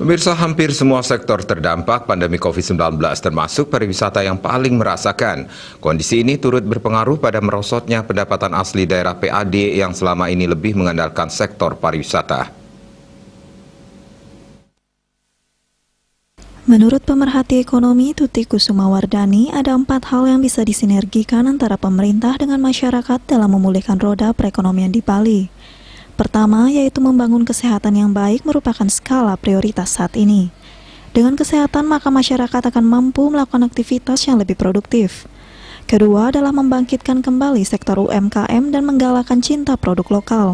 Pemirsa, hampir semua sektor terdampak pandemi COVID-19 termasuk pariwisata yang paling merasakan. Kondisi ini turut berpengaruh pada merosotnya pendapatan asli daerah PAD yang selama ini lebih mengandalkan sektor pariwisata. Menurut pemerhati ekonomi Tuti Kusumawardani, ada 4 hal yang bisa disinergikan antara pemerintah dengan masyarakat dalam memulihkan roda perekonomian di Bali. Pertama, yaitu membangun kesehatan yang baik merupakan skala prioritas saat ini. Dengan kesehatan, maka masyarakat akan mampu melakukan aktivitas yang lebih produktif. Kedua adalah membangkitkan kembali sektor UMKM dan menggalakkan cinta produk lokal.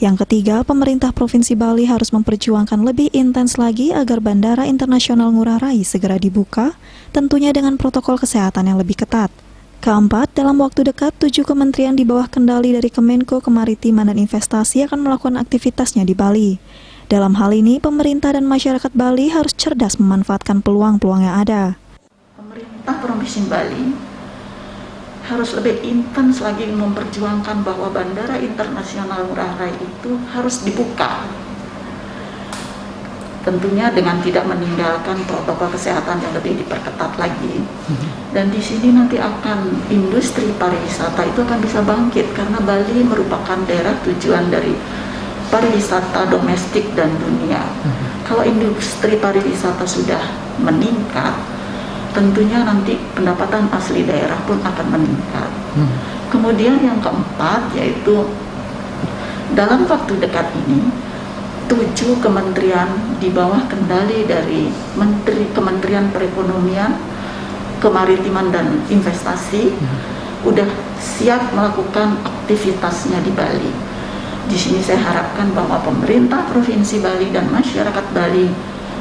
Yang ketiga, pemerintah Provinsi Bali harus memperjuangkan lebih intens lagi agar Bandara Internasional Ngurah Rai segera dibuka, tentunya dengan protokol kesehatan yang lebih ketat. Keempat, dalam waktu dekat, 7 kementerian di bawah kendali dari Kemenko Kemaritiman dan Investasi akan melakukan aktivitasnya di Bali. Dalam hal ini, pemerintah dan masyarakat Bali harus cerdas memanfaatkan peluang-peluang yang ada. Pemerintah Provinsi Bali harus lebih intens lagi memperjuangkan bahwa Bandara Internasional Ngurah Rai itu harus dibuka. Tentunya dengan tidak meninggalkan protokol kesehatan yang lebih diperketat lagi. Dan di sini nanti akan industri pariwisata itu akan bisa bangkit karena Bali merupakan daerah tujuan dari pariwisata domestik dan dunia. Kalau industri pariwisata sudah meningkat, tentunya nanti pendapatan asli daerah pun akan meningkat. Kemudian yang keempat yaitu dalam waktu dekat ini 7 kementerian di bawah kendali dari Kementerian Perekonomian, Kemaritiman dan Investasi udah siap melakukan aktivitasnya di Bali. Di sini saya harapkan bahwa pemerintah Provinsi Bali dan masyarakat Bali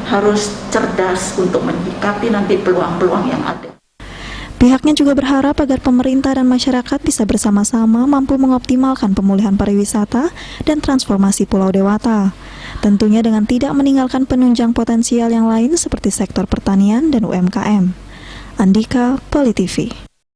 harus cerdas untuk menyikapi nanti peluang-peluang yang ada. Pihaknya juga berharap agar pemerintah dan masyarakat bisa bersama-sama mampu mengoptimalkan pemulihan pariwisata dan transformasi Pulau Dewata. Tentunya dengan tidak meninggalkan penunjang potensial yang lain seperti sektor pertanian dan UMKM. Andika, Poli TV.